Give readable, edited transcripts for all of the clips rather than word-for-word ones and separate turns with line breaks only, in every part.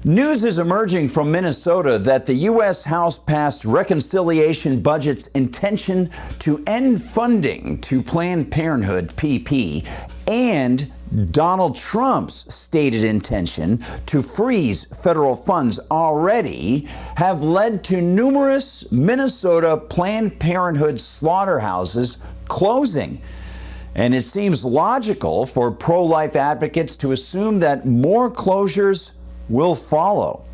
News is emerging from Minnesota that the U.S. House passed reconciliation budget's intention to end funding to Planned Parenthood, PP, and Donald Trump's stated intention to freeze federal funds already have led to numerous Minnesota Planned Parenthood slaughterhouses closing. And it seems logical for pro-life advocates to assume that more closures will follow.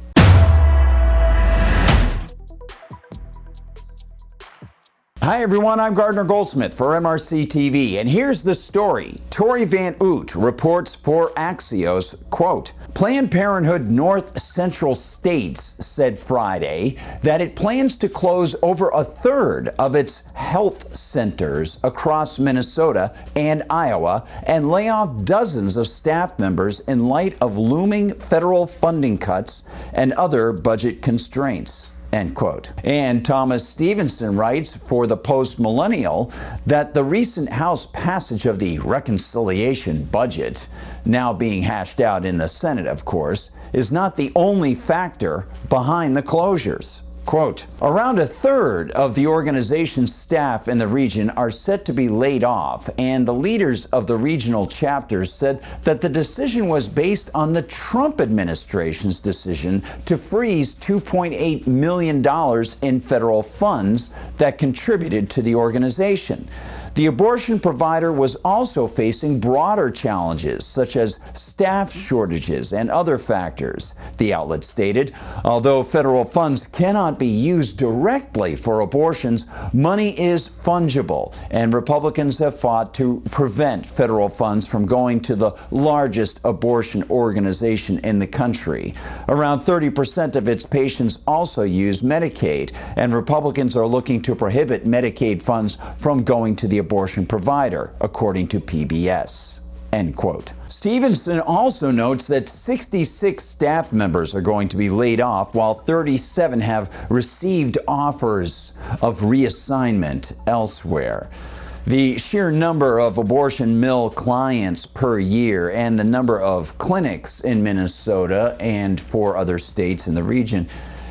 Hi everyone, I'm Gardner Goldsmith for MRC-TV, and here's the story. Tori Van Oot reports for Axios, quote, Planned Parenthood North Central States said Friday that it plans to close over a third of its health centers across Minnesota and Iowa and lay off dozens of staff members in light of looming federal funding cuts and other budget constraints. End quote. And Thomas Stevenson writes for the Post-Millennial that the recent House passage of the reconciliation budget, now being hashed out in the Senate, of course, is not the only factor behind the closures. Quote, around a third of the organization's staff in the region are set to be laid off, and the leaders of the regional chapters said that the decision was based on the Trump administration's decision to freeze $2.8 million in federal funds that contributed to the organization. The abortion provider was also facing broader challenges, such as staff shortages and other factors, the outlet stated. Although federal funds cannot be used directly for abortions, money is fungible, and Republicans have fought to prevent federal funds from going to the largest abortion organization in the country. Around 30% of its patients also use Medicaid, and Republicans are looking to prohibit Medicaid funds from going to the abortion provider, according to PBS. End quote. Stevenson also notes that 66 staff members are going to be laid off, while 37 have received offers of reassignment elsewhere. The sheer number of abortion mill clients per year and the number of clinics in Minnesota and 4 other states in the region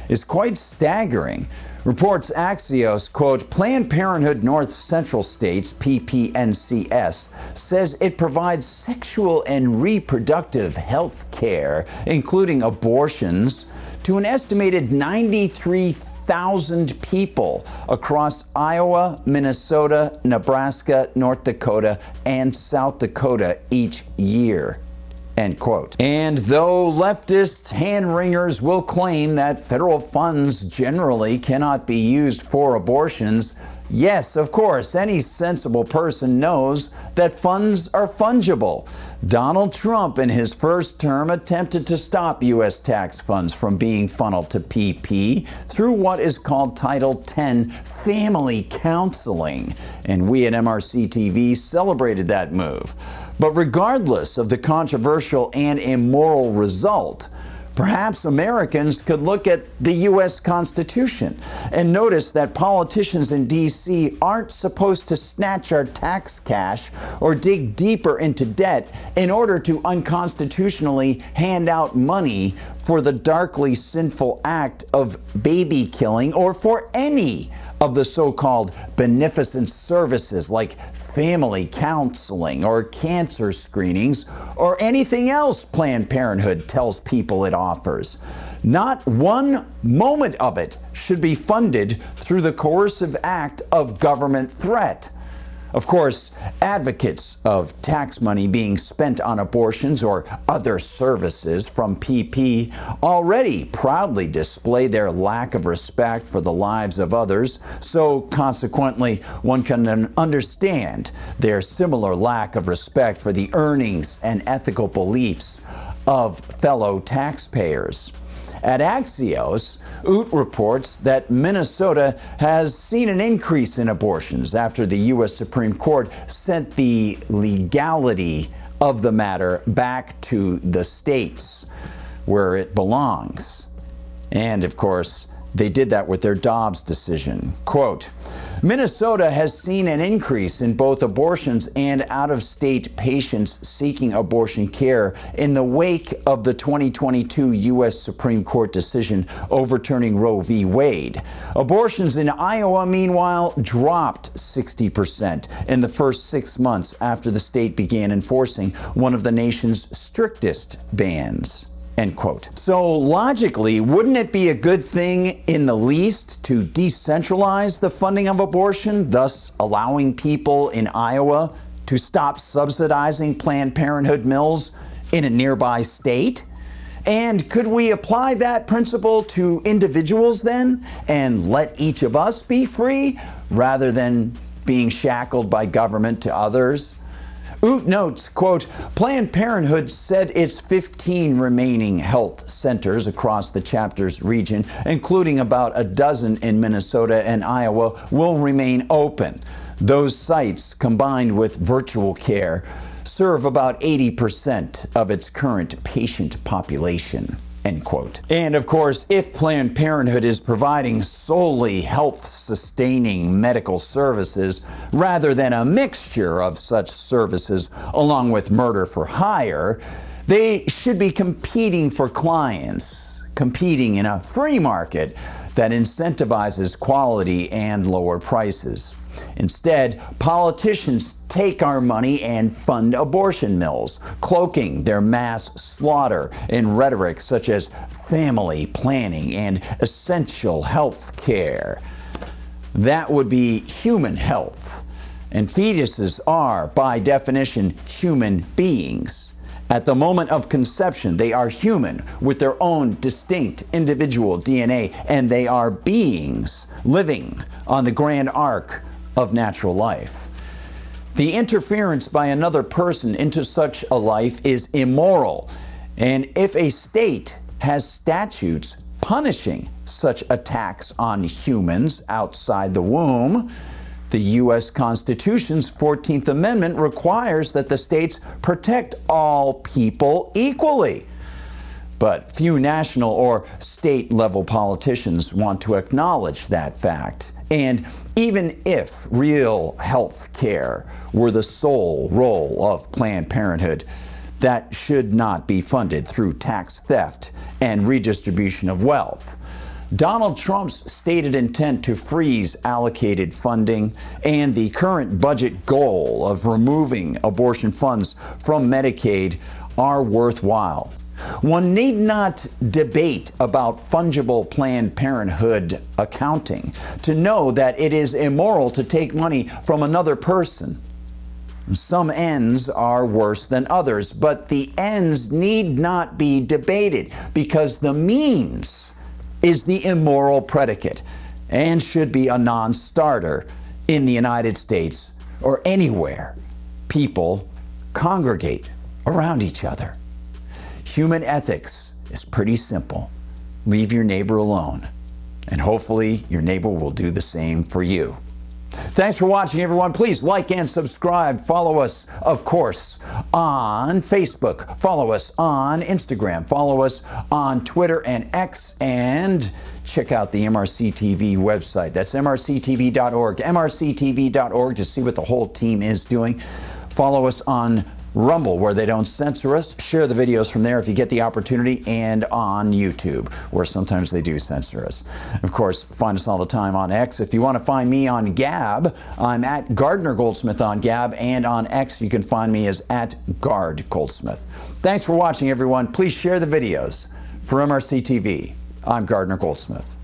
is quite staggering. Reports Axios, quote, Planned Parenthood North Central States, PPNCS, says it provides sexual and reproductive health care, including abortions, to an estimated 93,000 people across Iowa, Minnesota, Nebraska, North Dakota, and South Dakota each year. End quote. And though leftist hand-wringers will claim that federal funds generally cannot be used for abortions, yes, of course, any sensible person knows that funds are fungible. Donald Trump, in his first term, attempted to stop U.S. tax funds from being funneled to PP through what is called Title X family counseling. And we at MRC-TV celebrated that move. But regardless of the controversial and immoral result, perhaps Americans could look at the U.S. Constitution and notice that politicians in D.C. aren't supposed to snatch our tax cash or dig deeper into debt in order to unconstitutionally hand out money for the darkly sinful act of baby killing or for any of the so-called beneficent services like family counseling or cancer screenings or anything else Planned Parenthood tells people it offers. Not one moment of it should be funded through the coercive act of government threat. Of course, advocates of tax money being spent on abortions or other services from PP already proudly display their lack of respect for the lives of others, so consequently, one can understand their similar lack of respect for the earnings and ethical beliefs of fellow taxpayers. At Axios, Oot reports that Minnesota has seen an increase in abortions after the U.S. Supreme Court sent the legality of the matter back to the states where it belongs. And, of course, they did that with their Dobbs decision. Quote, Minnesota has seen an increase in both abortions and out-of-state patients seeking abortion care in the wake of the 2022 U.S. Supreme Court decision overturning Roe v. Wade. Abortions in Iowa, meanwhile, dropped 60% in the first 6 months after the state began enforcing one of the nation's strictest bans. End quote. So logically, wouldn't it be a good thing in the least to decentralize the funding of abortion, thus allowing people in Iowa to stop subsidizing Planned Parenthood mills in a nearby state? And could we apply that principle to individuals then and let each of us be free rather than being shackled by government to others? Oot notes, quote, Planned Parenthood said its 15 remaining health centers across the chapter's region, including about a dozen in Minnesota and Iowa, will remain open. Those sites, combined with virtual care, serve about 80% of its current patient population. End quote. And of course, if Planned Parenthood is providing solely health-sustaining medical services rather than a mixture of such services along with murder for hire, they should be competing for clients, competing in a free market that incentivizes quality and lower prices. Instead, politicians take our money and fund abortion mills, cloaking their mass slaughter in rhetoric such as family planning and essential health care. That would be human health. And fetuses are, by definition, human beings. At the moment of conception, they are human with their own distinct individual DNA, and they are beings living on the grand arc of natural life. The interference by another person into such a life is immoral, and if a state has statutes punishing such attacks on humans outside the womb, the U.S. Constitution's 14th Amendment requires that the states protect all people equally. But few national or state-level politicians want to acknowledge that fact. And even if real health care were the sole role of Planned Parenthood, that should not be funded through tax theft and redistribution of wealth. Donald Trump's stated intent to freeze allocated funding and the current budget goal of removing abortion funds from Medicaid are worthwhile. One need not debate about fungible Planned Parenthood accounting to know that it is immoral to take money from another person. Some ends are worse than others, but the ends need not be debated because the means is the immoral predicate and should be a non-starter in the United States or anywhere people congregate around each other. Human ethics is pretty simple. Leave your neighbor alone, and hopefully your neighbor will do the same for you. Thanks for watching, everyone. Please like and subscribe. Follow us, of course, on Facebook. Follow us on Instagram. Follow us on Twitter and X. And check out the MRC-TV website. That's MRCTV.org. MRCTV.org to see what the whole team is doing. Follow us on Rumble, where they don't censor us. Share the videos from there if you get the opportunity, and on YouTube, where sometimes they do censor us. Of course, find us all the time on X. If you want to find me on Gab, I'm at Gardner Goldsmith on Gab, and on X you can find me as at Gard Goldsmith. Thanks for watching, everyone. Please share the videos. For MRC TV, I'm Gardner Goldsmith.